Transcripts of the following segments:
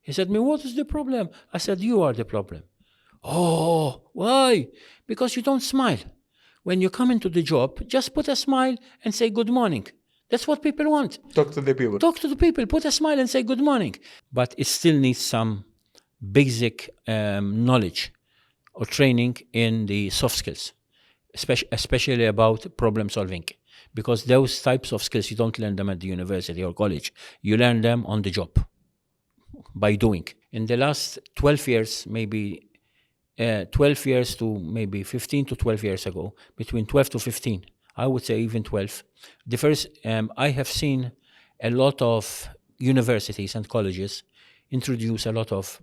He said to me, what is the problem? I said, you are the problem. Oh, why? Because you don't smile. When you come into the job, just put a smile and say good morning. That's what people want. Talk to the people. Talk to the people, put a smile and say good morning. But it still needs some basic knowledge or training in the soft skills, especially about problem solving. Because those types of skills, you don't learn them at the university or college. You learn them on the job by doing. In the last 12 years, maybe 12 years to maybe 15 to 12 years ago, between 12 to 15, I would say even 12, the first, I have seen a lot of universities and colleges introduce a lot of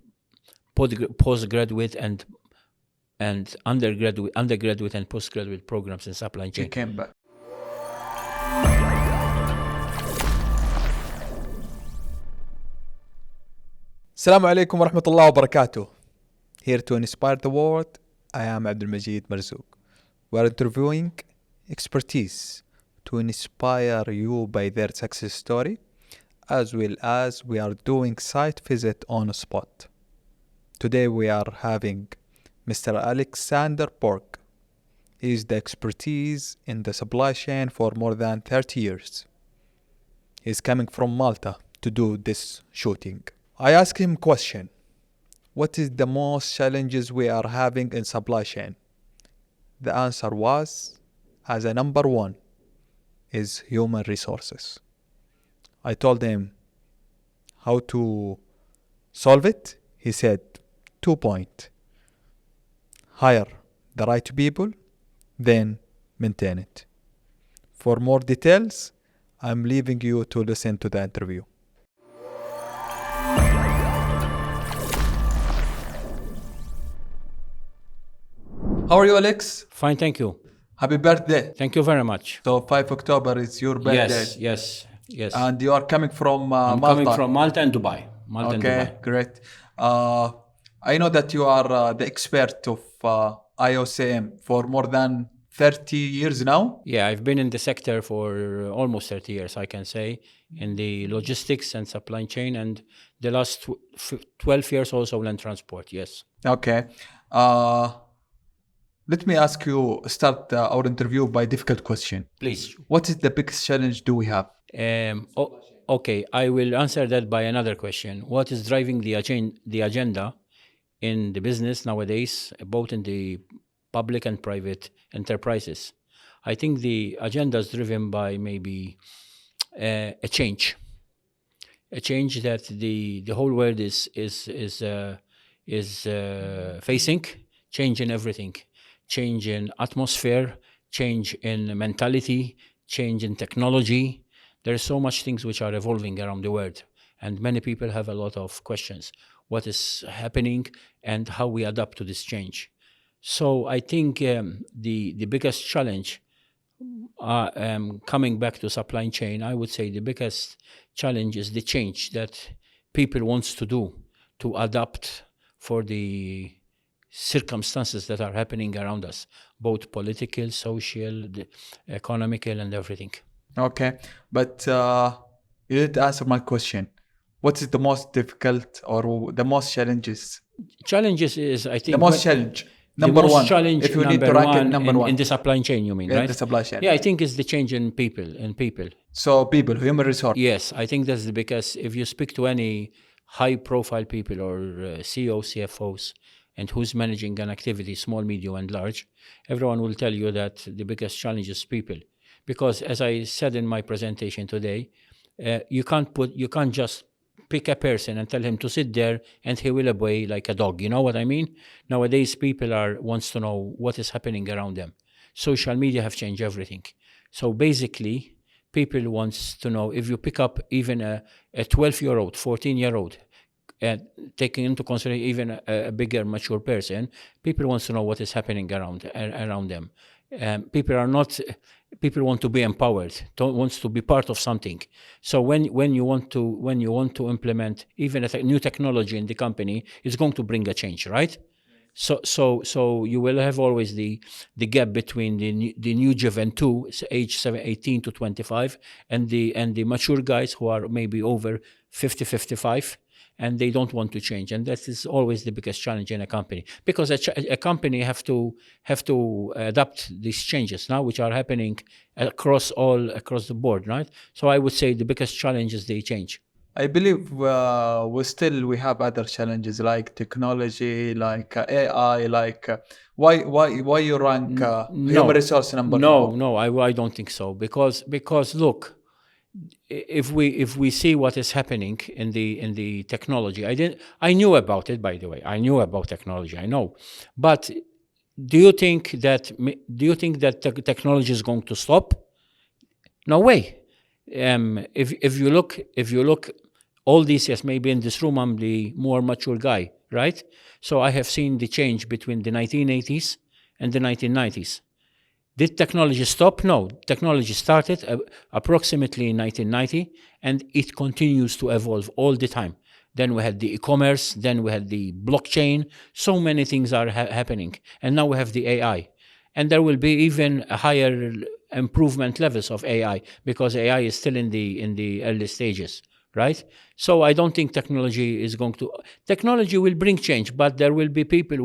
postgraduate and undergraduate and postgraduate programs in supply chain. You came back. Assalamu alaikum wa rahmatullahi wa barakatuh. Here to inspire the world, I am Abdالمجيد مرزوق. We are interviewing expertise to inspire you by their success story, as well as we are doing site visit on a spot. Today we are having Mr. Alexander Borg. He is the expertise in the supply chain for more than 30 years. He is coming from Malta to do this shooting. I asked him a question. What is the most challenges we are having in supply chain? The answer was, as a number one, is human resources. I told him how to solve it. He said, 2 points. Hire the right people, then maintain it. For more details, I'm leaving you to listen to the interview. How are you, Alex? Fine, thank you. Happy birthday. Thank you very much. So 5 October is your birthday. Yes. And you are coming from Malta. I'm coming from Malta and Dubai. Okay, great. I know that you are the expert of IOCM for more than 30 years now. Yeah, I've been in the sector for almost 30 years, I can say, in the logistics and supply chain, and the last 12 years also land transport, yes. Okay. Let me ask you, start our interview by a difficult question. Please. What is the biggest challenge do we have? Okay, I will answer that by another question. What is driving the agenda in the business nowadays, both in the public and private enterprises? I think the agenda is driven by maybe a change that the whole world is facing, change in everything. Change in atmosphere, change in mentality, change in technology. There are so much things which are evolving around the world, and many people have a lot of questions. What is happening and how we adapt to this change? So I think the biggest challenge, coming back to supply chain, I would say the biggest challenge is the change that people wants to do to adapt for the circumstances that are happening around us, both political, social, economical, and everything. Okay, but you didn't answer my question. What is the most difficult or the most challenges? Challenges is, I think... The most challenge, number one. Challenge, if you need to rank it, number one. In the supply chain, you mean, right? The supply chain. Yeah, I think it's the change in people. So people, human resource. Yes, I think that's because if you speak to any high-profile people or CEOs, CFOs, and who's managing an activity, small, medium, and large, everyone will tell you that the biggest challenge is people. Because as I said in my presentation today, you can't just pick a person and tell him to sit there and he will obey like a dog. You know what I mean? Nowadays, people wants to know what is happening around them. Social media have changed everything. So basically, people wants to know, if you pick up even a 12-year-old, 14-year-old, taking into consideration even a bigger mature person, people wants to know what is happening around them. People want to be empowered, wants to be part of something. So when you want to implement even a new technology in the company, it's going to bring a change, right? So you will have always the gap between the new Juventus, age 18 to 25, and the mature guys who are maybe over 50, 55. and they don't want to change. And that is always the biggest challenge in a company, because a company have to adapt these changes now, which are happening across the board, right? So I would say the biggest challenge is the change. I believe we have other challenges like technology, like AI, like why you rank human resource number? No, I don't think so, because look, if we see what is happening in the technology, I knew about it, by the way. I knew about technology, I know, but do you think that the technology is going to stop? No way. If you look all these years, maybe in this room I'm the more mature guy, right? So I have seen the change between the 1980s and the 1990s. Did technology stop? No. Technology started approximately in 1990, and it continues to evolve all the time. Then we had the e-commerce, then we had the blockchain. So many things are happening. And now we have the AI. And there will be even higher improvement levels of AI, because AI is still in the early stages, right? So I don't think technology will bring change, but there will be people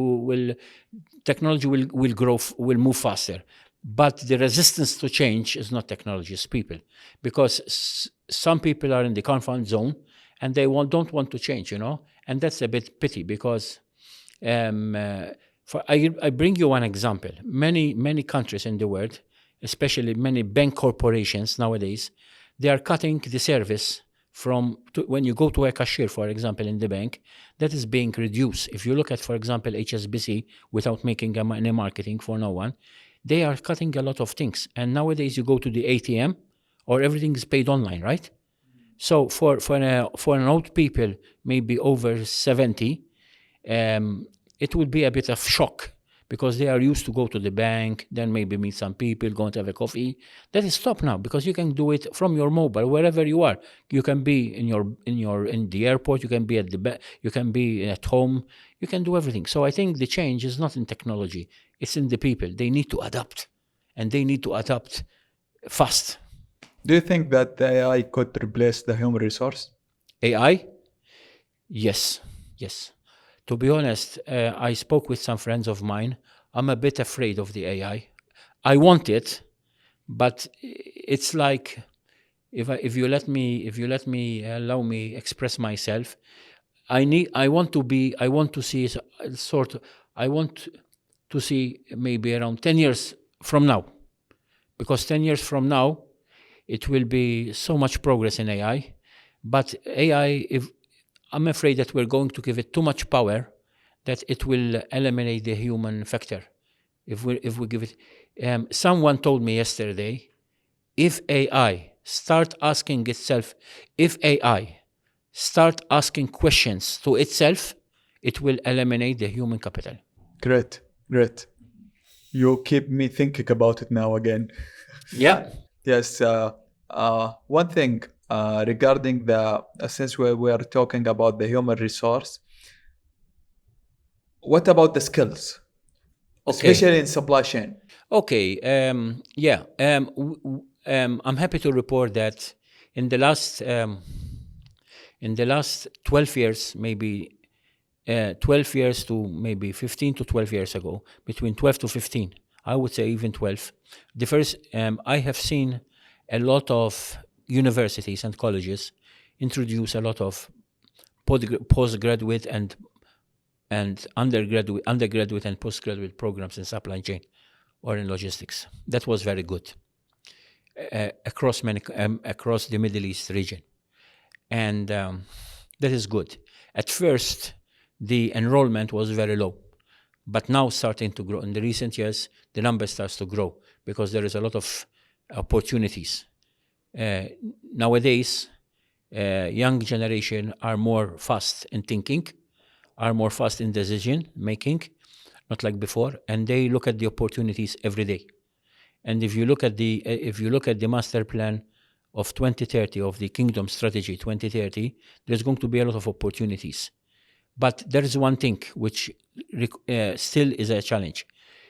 technology will grow, will move faster. But the resistance to change is not technology, it's people. Because some people are in the comfort zone and they don't want to change, and that's a bit pity, because I bring you one example. Many countries in the world, especially many bank corporations nowadays, they are cutting the service when you go to a cashier, for example, in the bank, that is being reduced. If you look at, for example, HSBC, without making any marketing for no one, they are cutting a lot of things. And nowadays you go to the ATM, or everything is paid online, right? So for an old people, maybe over 70, it would be a bit of shock, because they are used to go to the bank, then maybe meet some people, go and have a coffee. That is stopped now, because you can do it from your mobile, wherever you are. You can be in the airport, you can be you can be at home, you can do everything. So I think the change is not in technology, it's in the people. They need to adapt, and they need to adapt fast. Do you think that the AI could replace the human resource? AI? Yes. To be honest, I spoke with some friends of mine. I'm a bit afraid of the AI. I want it, but it's like, if you let me allow me express myself, I want to see maybe around 10 years from now, because 10 years from now it will be so much progress in AI. But AI, I'm afraid that we're going to give it too much power, that it will eliminate the human factor. If we give it, someone told me yesterday, if AI start asking questions to itself, it will eliminate the human capital. Great. You keep me thinking about it now again. Yeah. Yes. One thing regarding since we are talking about the human resource, what about the skills, especially in supply chain? Okay. I'm happy to report that in the last 12 years, maybe 12 years to maybe 15 to 12 years ago, between 12 to 15, I would say even 12. The first, I have seen a lot of universities and colleges introduce a lot of postgraduate and undergraduate and postgraduate programs in supply chain or in logistics. That was very good across the Middle East region, and that is good. At first, the enrollment was very low, but now starting to grow. In the recent years, the number starts to grow because there is a lot of opportunities. Nowadays, young generation are more fast in thinking, are more fast in decision making, not like before, and they look at the opportunities every day. And if you look at the master plan of 2030, of the Kingdom Strategy 2030, there's going to be a lot of opportunities. But there is one thing which still is a challenge.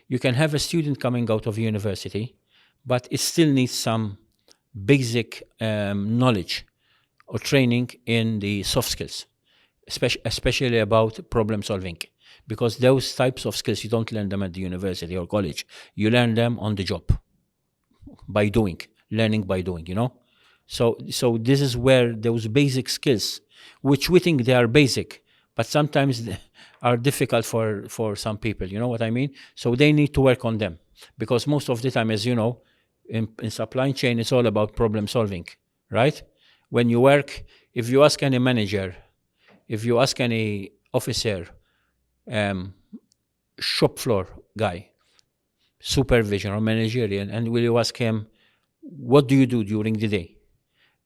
You can have a student coming out of university, but it still needs some basic knowledge or training in the soft skills. especially about problem solving, because those types of skills, you don't learn them at the university or college. You learn them on the job, by doing, learning by doing, So this is where those basic skills, which we think they are basic, but sometimes are difficult for some people, you know what I mean? So they need to work on them, because most of the time, as you know, in supply chain, it's all about problem solving, right? When you work, if you ask any manager, if you ask any officer, shop floor guy, supervision or managerial, and will you ask him, what do you do during the day?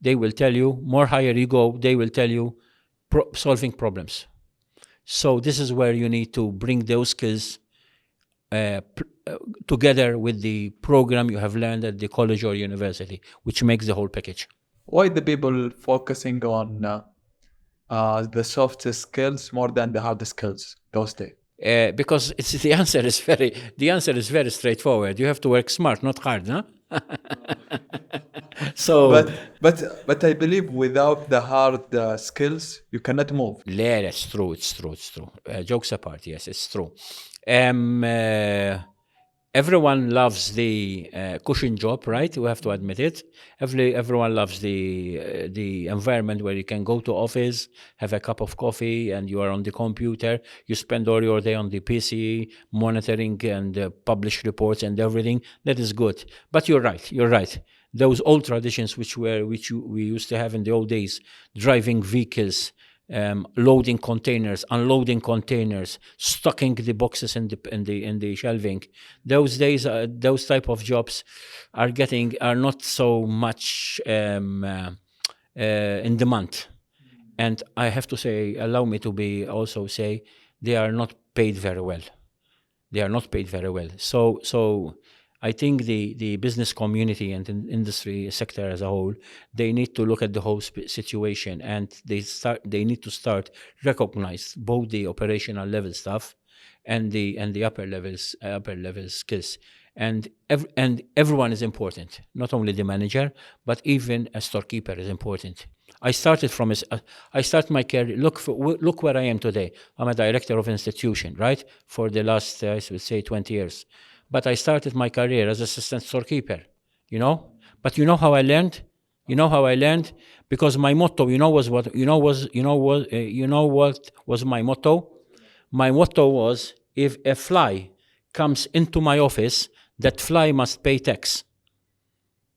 They will tell you, more higher you go, they will tell you solving problems. So this is where you need to bring those skills together with the program you have learned at the college or university, which makes the whole package. Why the people focusing on the soft skills more than the hard skills those days? Because the answer is very straightforward. You have to work smart, not hard, huh? So, but I believe without the hard skills, you cannot move. Yeah, that's true. It's true. Jokes apart, yes, it's true. Everyone loves the cushion job, right? We have to admit it. Everyone loves the environment where you can go to office, have a cup of coffee, and you are on the computer. You spend all your day on the PC, monitoring and publish reports and everything. That is good. But you're right. Those old traditions which we used to have in the old days, driving vehicles, loading containers, unloading containers, stocking the boxes in the shelving. Those days, those type of jobs are not so much in demand. And I have to say, allow me to also say, they are not paid very well. So I think the business community and industry sector as a whole, they need to look at the whole situation, and they need to start recognize both the operational level stuff and the upper level skills. And everyone is important, not only the manager, but even a storekeeper is important. I started my career. Look where I am today. I'm a director of institution, right? For the last, I would say, 20 years. But I started my career as assistant storekeeper, But you know how I learned? Because my motto, what was my motto? My motto was, if a fly comes into my office, that fly must pay tax.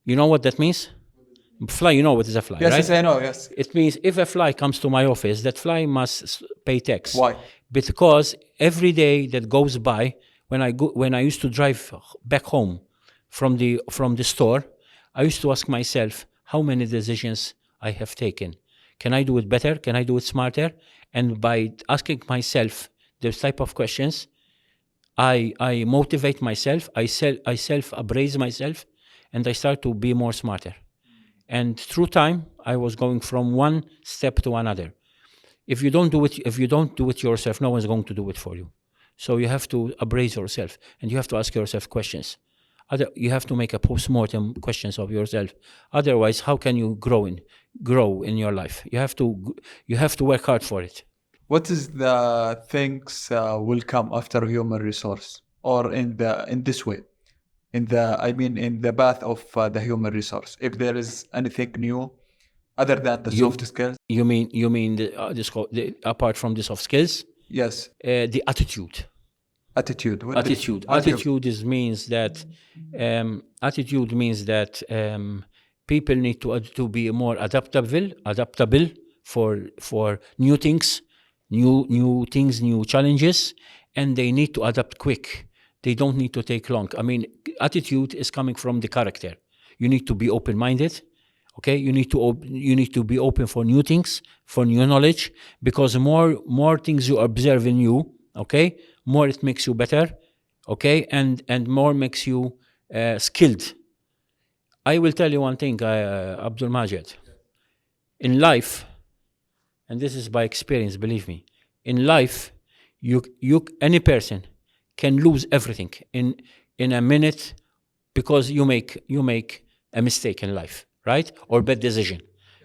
You know what that means? Fly, you know what is a fly, yes, right? Yes, I know, yes. It means if a fly comes to my office, that fly must pay tax. Why? Because every day that goes by, when I used to drive back home from the store, I used to ask myself how many decisions I have taken. Can I do it better? Can I do it smarter? And by asking myself those type of questions, I motivate myself, I self-appraise myself, and I start to be more smarter. And through time, I was going from one step to another. If you don't do it yourself, no one's going to do it for you. So you have to appraise yourself, and you have to ask yourself questions. You have to make a post-mortem questions of yourself. Otherwise, how can you grow in your life? You have to work hard for it. What is the things will come after human resource, or in this way, in the path of the human resource? If there is anything new other than the soft skills. You mean apart from the soft skills? Yes. The attitude. Attitude means that people need to be more adaptable for new things, new challenges, and they need to adapt quick. They don't need to take long. I mean, attitude is coming from the character. You need to be open-minded. Okay, you need to be open for new things, for new knowledge, because more things you observe in you, okay, more it makes you better, okay, and more makes you skilled. I will tell you one thing, Abdulmajid. In life, and this is by experience, believe me, in life, any person can lose everything in a minute because you make a mistake in life. Right? Or bad decision.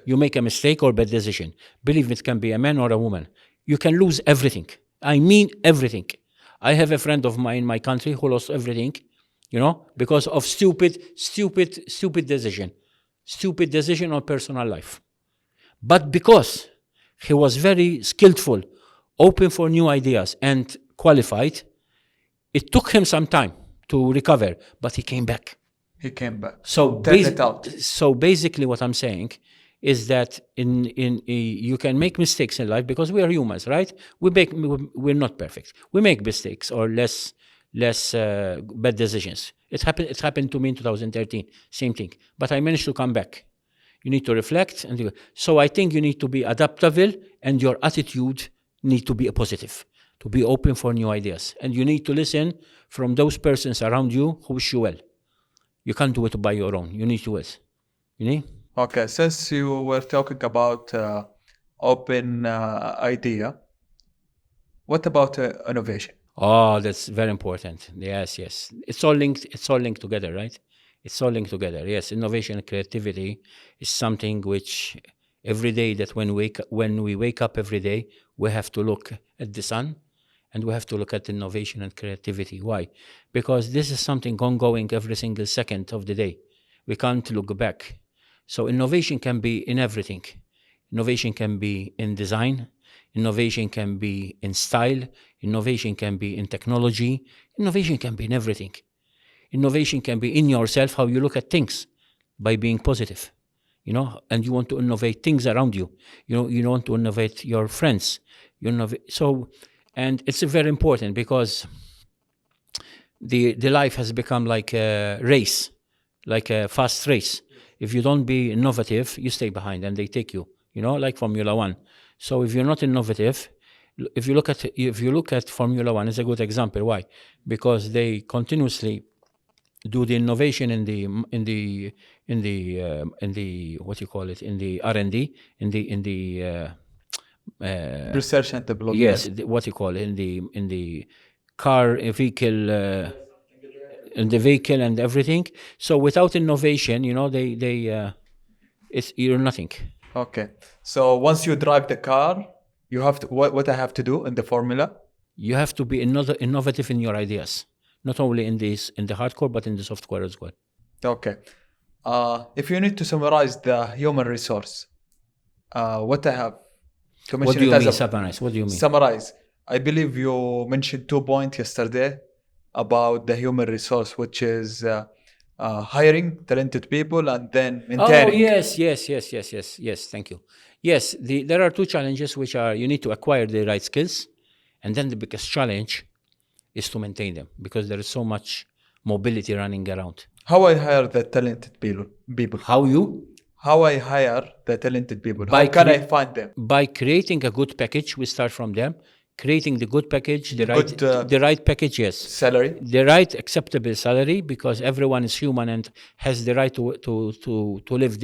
You make a mistake or bad decision. Believe it can be a man or a woman. you can lose everything. I mean everything. I have a friend of mine in my country who lost everything, because of stupid decision. Stupid decision on personal life. But because he was very skillful, open for new ideas, and qualified, it took him some time to recover, but he came back. So basically what I'm saying is that you can make mistakes in life because we are humans, right? We're not perfect. We make mistakes or less bad decisions. It happened to me in 2013, same thing. But I managed to come back. You need to reflect. So I think you need to be adaptable, and your attitude need to be positive, to be open for new ideas. And you need to listen from those persons around you who wish you well. You can't do it by your own. You need to listen. Okay, since you were talking about open idea, what about innovation? Oh, that's very important. Yes. It's all linked together, right? It's all linked together. Yes, innovation and creativity is something which every day that when we wake up every day, we have to look at the sun, and we have to look at innovation and creativity. Why? Because this is something ongoing every single second of the day. We can't look back. So innovation can be in everything. Innovation can be in design. Innovation can be in style. Innovation can be in technology. Innovation can be in everything. Innovation can be in yourself, how you look at things, by being positive, and you want to innovate things around you. You want to innovate your friends. And it's very important because the life has become like a race, like a fast race. If you don't be innovative, you stay behind and they take you, like Formula One. So if you're not innovative, if you look at Formula One, it's a good example. Why? Because they continuously do the innovation in the what you call it, in the R&D, in the research and development. Yes, what you call it, in the car, vehicle, in the vehicle and everything. So without innovation, you're nothing. Okay. So once you drive the car, you have to what I have to do in the formula? You have to be innovative in your ideas, not only in the hardcore but in the software as well. Okay. If you need to summarize the human resource, what I have to mention. What do you mean summarize? What do you mean? Summarize. I believe you mentioned 2 points yesterday about the human resource, which is hiring talented people and then maintaining. Oh, yes. Thank you. Yes, there are 2 challenges, which are you need to acquire the right skills, and then the biggest challenge is to maintain them, because there is so much mobility running around. How I hire the talented people? How I hire the talented people? How can I find them? By creating a good package. We start from them. Creating the good package, the right package, yes. Salary? The right acceptable salary, because everyone is human and has the right to live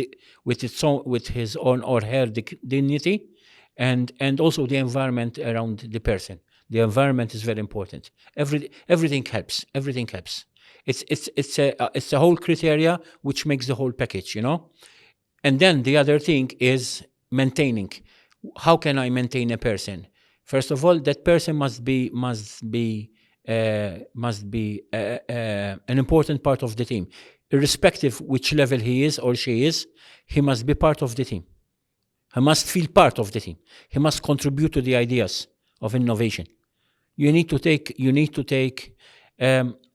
with his own or her dignity, and also the environment around the person. The environment is very important. Everything helps. Everything helps. It's a whole criteria which makes the whole package, And then the other thing is maintaining. How can I maintain a person? First of all, that person must be an important part of the team, irrespective which level he is or she is. He must be part of the team. He must feel part of the team. He must contribute to the ideas of innovation. You need to take.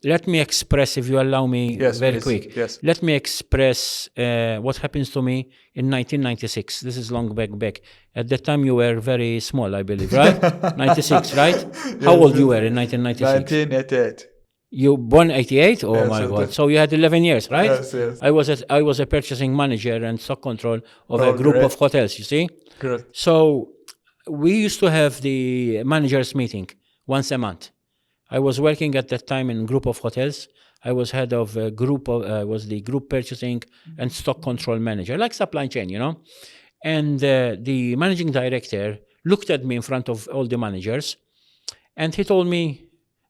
Let me express, if you allow me, very quick. Yes. Let me express what happens to me in 1996. This is long back. At that time, you were very small, I believe, right? 96, right? Yes, How old you were in 1996? 1988. You born 88? Oh, yes, my God. So you had 11 years, right? Yes. I was a purchasing manager and stock control of a group of hotels, you see? Good. So we used to have the managers meeting once a month. I was working at that time in a group of hotels. I was head of a group was the group purchasing and stock control manager, like supply chain, And the managing director looked at me in front of all the managers, and he told me,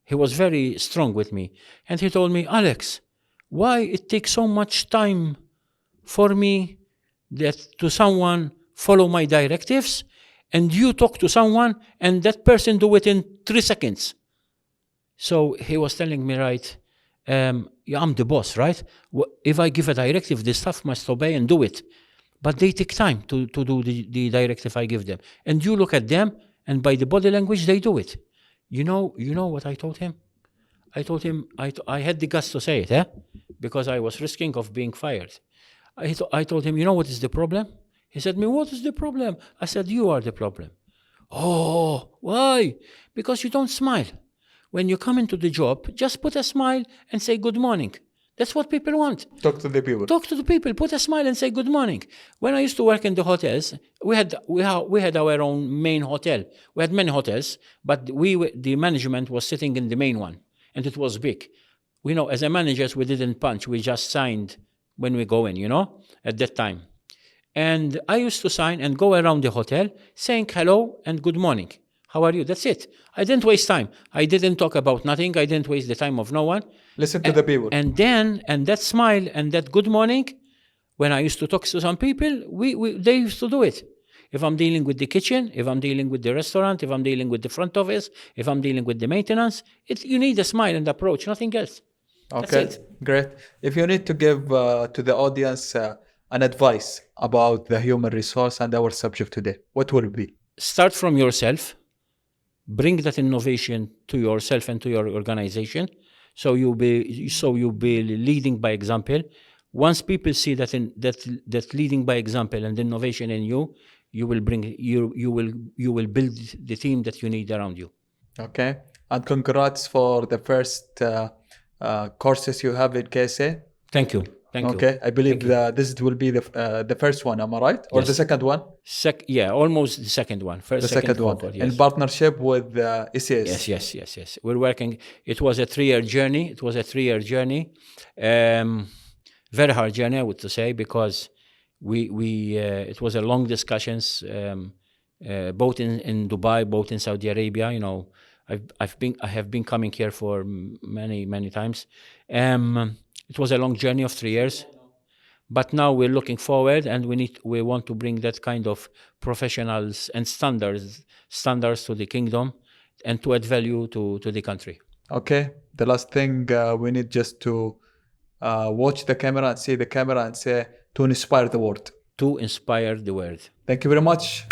he was very strong with me, and he told me, Alex, why it takes so much time for me that to someone follow my directives, and you talk to someone and that person do it in 3 seconds. So he was telling me, right, yeah, I'm the boss, right? If I give a directive, the staff must obey and do it. But they take time to do the directive I give them. And you look at them, and by the body language, they do it. You know what I told him? I told him, I had the guts to say it, because I was risking of being fired. I told him, you know what is the problem? He said to me, what is the problem? I said, you are the problem. Oh, why? Because you don't smile. When you come into the job, just put a smile and say good morning. That's what people want. Talk to the people. Talk to the people. Put a smile and say good morning. When I used to work in the hotels, we had our own main hotel. We had many hotels, but the management was sitting in the main one, and it was big. We know as a managers we didn't punch. We just signed when we go in. At that time. And I used to sign and go around the hotel saying hello and good morning. How are you? That's it. I didn't waste time. I didn't talk about nothing. I didn't waste the time of no one. Listen to the people. And that smile and that good morning, when I used to talk to some people, they used to do it. If I'm dealing with the kitchen, if I'm dealing with the restaurant, if I'm dealing with the front office, if I'm dealing with the maintenance, you need a smile and approach, nothing else. Okay, great. If you need to give to the audience an advice about the human resource and our subject today, what will it be? Start from yourself. Bring that innovation to yourself and to your organization. So you'll be leading by example. Once people see that leading by example and innovation in you, you will build the team that you need around you. Okay, and congrats for the first courses you have in KSA. Thank you. Okay, I believe this will be the first one. Am I right? Or the second one? Yeah, almost the second one. The second one. Yes. In partnership with ECS. Yes. We're working. It was a 3-year journey. Very hard journey, I would say, because it was a long discussions, both in Dubai, both in Saudi Arabia. I have been coming here for many times. It was a long journey of 3 years, but now we're looking forward, and we want to bring that kind of professionals and standards to the kingdom, and to add value to the country. Okay, the last thing we need just to watch the camera and see the camera and say, to inspire the world. To inspire the world. Thank you very much.